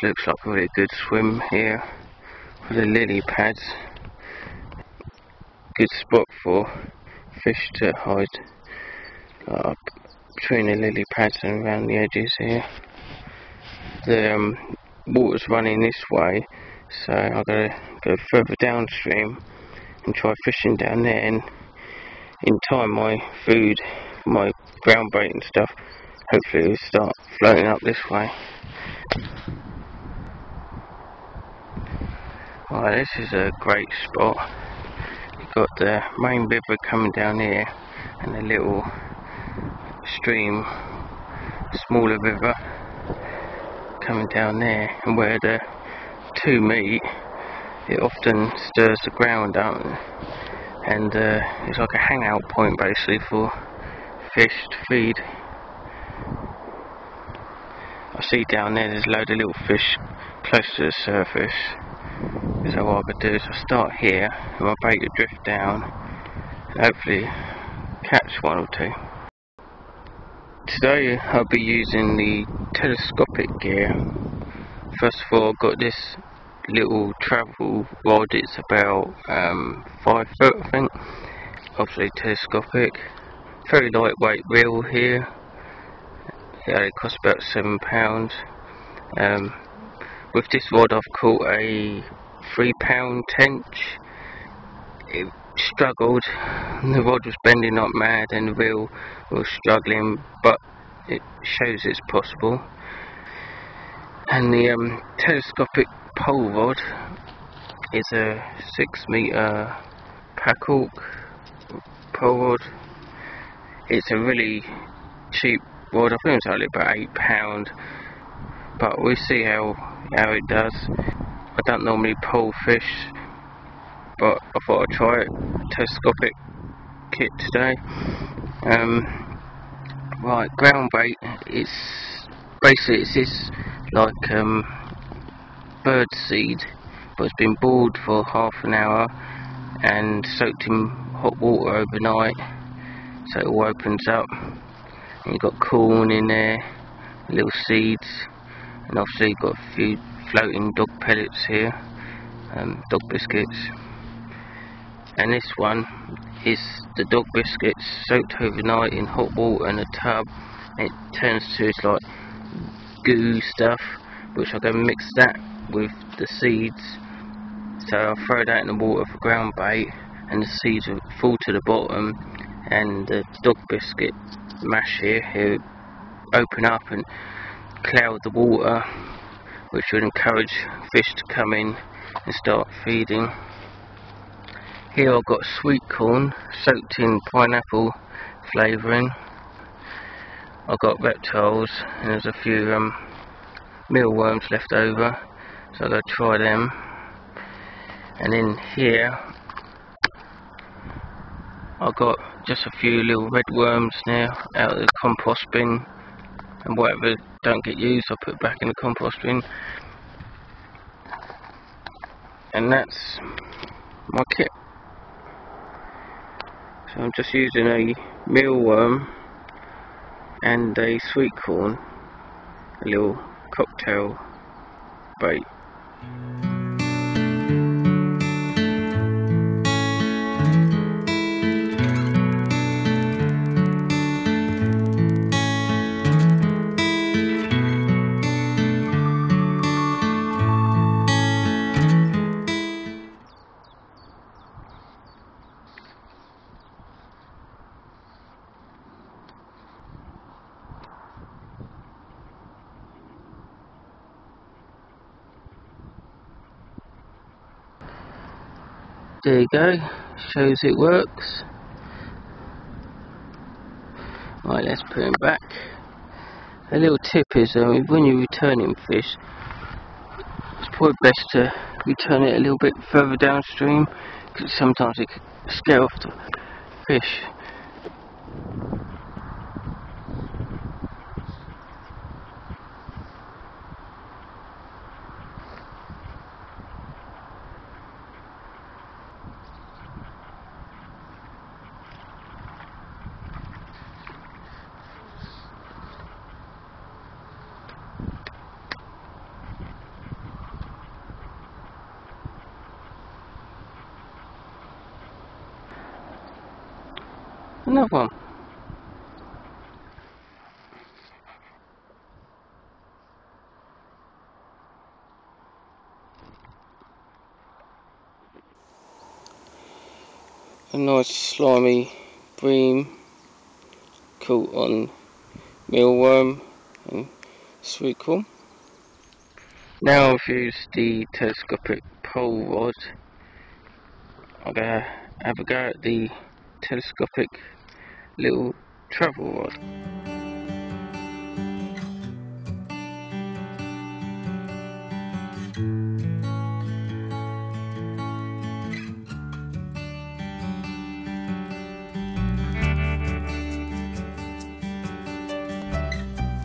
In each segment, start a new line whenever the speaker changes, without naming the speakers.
looks like a really good swim here for the lily pads. Good spot for fish to hide between the lily pads and around the edges here. The water's running this way, so I've got to go further downstream and try fishing down there, and in time my food, my ground bait and stuff, hopefully will start floating up this way. Right, this is a great spot. You've got the main river coming down here and a little stream, smaller river coming down there, and where the two meet it often stirs the ground up, and it's like a hangout point basically for fish to feed. I see down there's a load of little fish close to the surface, so what I could do is I start here and my bait will drift down and hopefully catch one or two. Today I'll be using the telescopic gear. First of all, I've got this little travel rod. It's about 5 foot I think, obviously telescopic. Very lightweight reel here. It costs about £7. With this rod I've caught a £3 tench. It struggled, the rod was bending like mad and the reel was struggling, but it shows it's possible. And the telescopic pole rod is a 6 metre pack-hook pole rod. It's a really cheap rod, I think it's only about £8, but we'll see how it does. I don't normally pole fish, but I thought I'd try it. Telescopic kit today. Right, ground bait. It's this like bird seed, but it's been boiled for half an hour and soaked in hot water overnight, so it all opens up. And you've got corn in there, little seeds, and obviously you've got a few floating dog pellets here, dog biscuits. And this one is the dog biscuits soaked overnight in hot water in a tub, and it turns to this like goo stuff, which I can mix that with the seeds, so I'll throw that in the water for ground bait, and the seeds will fall to the bottom, and the dog biscuit mash here open up and cloud the water, which would encourage fish to come in and start feeding. Here I've got sweet corn soaked in pineapple flavouring. I've got reptiles, and there's a few mealworms left over, so I'm going to try them. And in here I've got just a few little red worms now out of the compost bin, and whatever don't get used I'll put back in the compost bin. And that's my kit. So I'm just using a mealworm and a sweet corn, a little cocktail bait. There you go, shows it works. Right, let's put him back. A little tip is when you're returning fish, it's probably best to return it a little bit further downstream, because sometimes it can scare off the fish. Another one. A nice slimy bream caught on mealworm and sweetcorn. Now I've used the telescopic pole rod. I'm going to have a go at the telescopic little travel rod.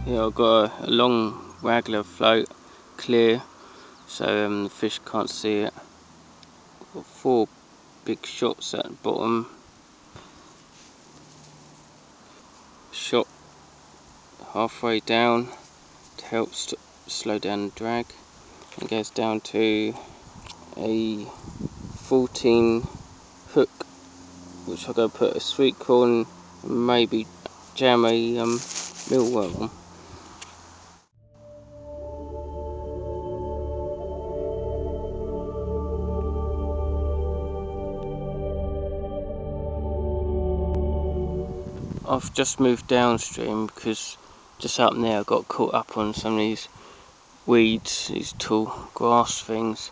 Yeah, I've got a long regular float, clear, so the fish can't see it. Got 4 big shots at the bottom. Shot halfway down to help slow down the drag. It goes down to a 14 hook, which I'm going to put a sweetcorn and maybe jam a mealworm on. I've just moved downstream because just up there I got caught up on some of these weeds, these tall grass things,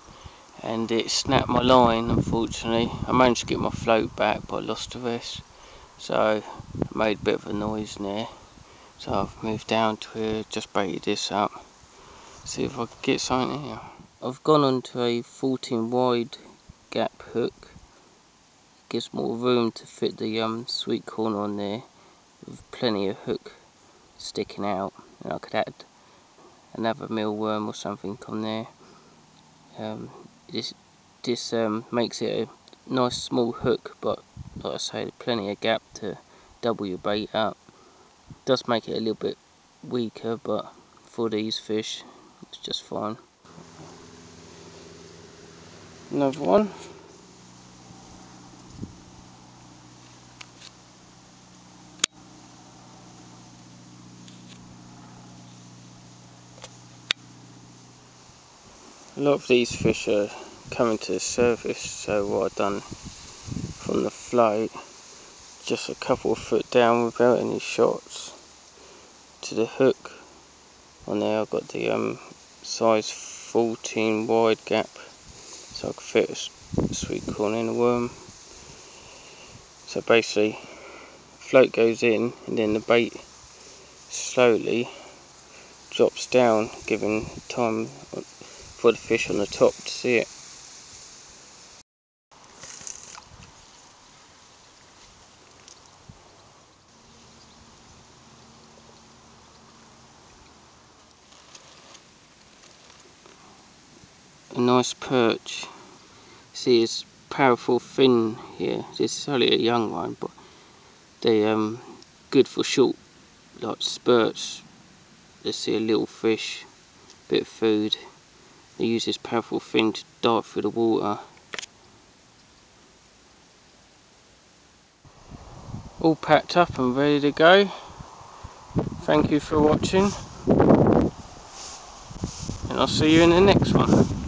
and it snapped my line. Unfortunately, I managed to get my float back but I lost the rest, so I made a bit of a noise in there. So I've moved down to here, just baited this up, see if I can get something here. I've gone onto a 14 wide gap hook. Gives more room to fit the sweetcorn on there, with plenty of hook sticking out, and I could add another mealworm or something on there. This makes it a nice small hook, but like I say, plenty of gap to double your bait up. Does make it a little bit weaker, but for these fish it's just fine. Another one. A lot of these fish are coming to the surface, so what I've done from the float, just a couple of foot down without any shots to the hook. On there I've got the size 14 wide gap, so I can fit a sweetcorn in a worm. So basically, float goes in and then the bait slowly drops down, giving time for the fish on the top to see it. A nice perch. See his powerful fin here. This is only a young one, but they're good for short, like spurts. Let's see a little fish, bit of food. They use this powerful fin to dart through the water. All packed up and ready to go. Thank you for watching, and I'll see you in the next one.